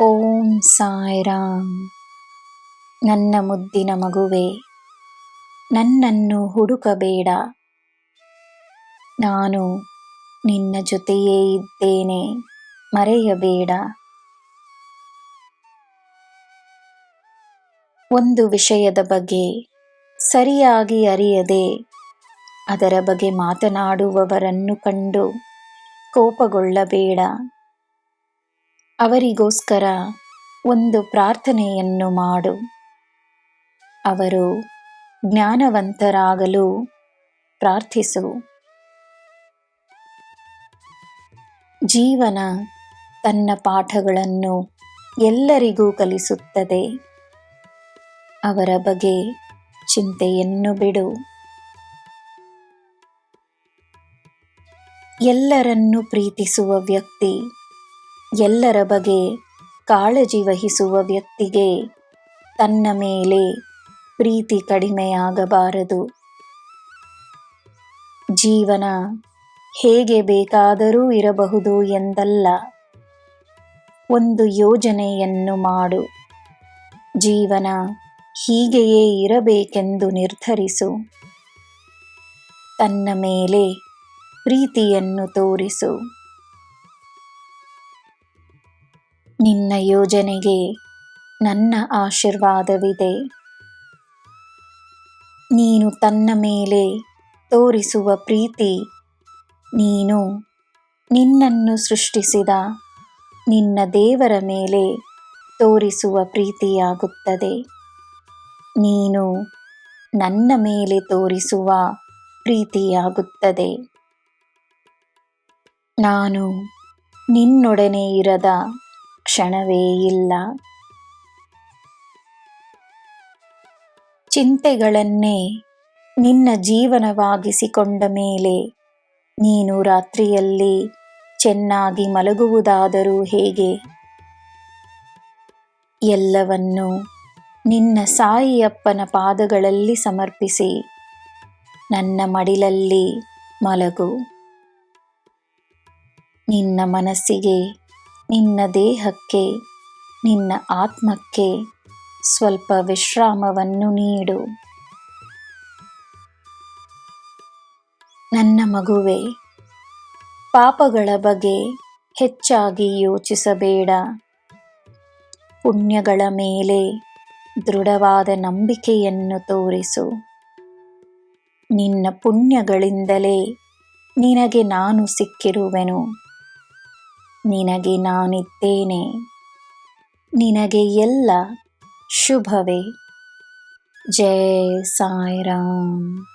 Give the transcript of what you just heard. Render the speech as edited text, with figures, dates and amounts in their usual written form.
ಓಂ ಸಾಯಿರಾಮ್. ನನ್ನ ಮುದ್ದಿನ ಮಗುವೆ, ನನ್ನನ್ನು ಹುಡುಕಬೇಡ. ನಾನು ನಿನ್ನ ಜೊತೆಯೇ ಇದ್ದೇನೆ, ಮರೆಯಬೇಡ. ಒಂದು ವಿಷಯದ ಬಗ್ಗೆ ಸರಿಯಾಗಿ ಅರಿಯದೆ ಅದರ ಬಗ್ಗೆ ಮಾತನಾಡುವವರನ್ನು ಕಂಡು ಕೋಪಗೊಳ್ಳಬೇಡ. ಅವರಿಗೋಸ್ಕರ ಒಂದು ಪ್ರಾರ್ಥನೆಯನ್ನು ಮಾಡು. ಅವರು ಜ್ಞಾನವಂತರಾಗಲು ಪ್ರಾರ್ಥಿಸು. ಜೀವನ ತನ್ನ ಪಾಠಗಳನ್ನು ಎಲ್ಲರಿಗೂ ಕಲಿಸುತ್ತದೆ. ಅವರ ಬಗ್ಗೆ ಚಿಂತೆಯನ್ನು ಬಿಡು. ಎಲ್ಲರನ್ನು ಪ್ರೀತಿಸುವ ವ್ಯಕ್ತಿ, ಎಲ್ಲರ ಬಗ್ಗೆ ಕಾಳಜಿ ವಹಿಸುವ ವ್ಯಕ್ತಿಗೆ ತನ್ನ ಮೇಲೆ ಪ್ರೀತಿ ಕಡಿಮೆಯಾಗಬಾರದು. ಜೀವನ ಹೇಗೆ ಬೇಕಾದರೂ ಇರಬಹುದು ಎಂದಲ್ಲ. ಒಂದು ಯೋಜನೆಯನ್ನು ಮಾಡು. ಜೀವನ ಹೀಗೆಯೇ ಇರಬೇಕೆಂದು ನಿರ್ಧರಿಸು. ತನ್ನ ಮೇಲೆ ಪ್ರೀತಿಯನ್ನು ತೋರಿಸು. ನಿನ್ನ ಯೋಜನೆಗೆ ನನ್ನ ಆಶೀರ್ವಾದವಿದೆ. ನೀನು ತನ್ನ ಮೇಲೆ ತೋರಿಸುವ ಪ್ರೀತಿ, ನೀನು ನಿನ್ನನ್ನು ಸೃಷ್ಟಿಸಿದ ನಿನ್ನ ದೇವರ ಮೇಲೆ ತೋರಿಸುವ ಪ್ರೀತಿಯಾಗುತ್ತದೆ. ನೀನು ನನ್ನ ಮೇಲೆ ತೋರಿಸುವ ಪ್ರೀತಿಯಾಗುತ್ತದೆ. ನಾನು ನಿನ್ನೊಡನೆ ಇರದ ಕ್ಷಣವೇ ಇಲ್ಲ. ಚಿಂತೆಗಳನ್ನೇ ನಿನ್ನ ಜೀವನವಾಗಿಸಿಕೊಂಡ ಮೇಲೆ ನೀನು ರಾತ್ರಿಯಲ್ಲಿ ಚೆನ್ನಾಗಿ ಮಲಗುವುದಾದರೂ ಹೇಗೆ? ಎಲ್ಲವನ್ನು ನಿನ್ನ ಸಾಯಿಯಪ್ಪನ ಪಾದಗಳಲ್ಲಿ ಸಮರ್ಪಿಸಿ ನನ್ನ ಮಡಿಲಲ್ಲಿ ಮಲಗು. ನಿನ್ನ ಮನಸ್ಸಿಗೆ, ನಿನ್ನ ದೇಹಕ್ಕೆ, ನಿನ್ನ ಆತ್ಮಕ್ಕೆ ಸ್ವಲ್ಪ ವಿಶ್ರಾಮವನ್ನು ನೀಡು. ನನ್ನ ಮಗುವೆ, ಪಾಪಗಳ ಬಗ್ಗೆ ಹೆಚ್ಚಾಗಿ ಯೋಚಿಸಬೇಡ. ಪುಣ್ಯಗಳ ಮೇಲೆ ದೃಢವಾದ ನಂಬಿಕೆಯನ್ನು ತೋರಿಸು. ನಿನ್ನ ಪುಣ್ಯಗಳಿಂದಲೇ ನಿನಗೆ ನಾನು ಸಿಕ್ಕಿರುವೆನು. ನಿನಗೆ ನಾನಿದ್ದೇನೆ. ನಿನಗೆ ಎಲ್ಲ ಶುಭವೇ. ಜೈ ಸಾಯಿರಾಮ್.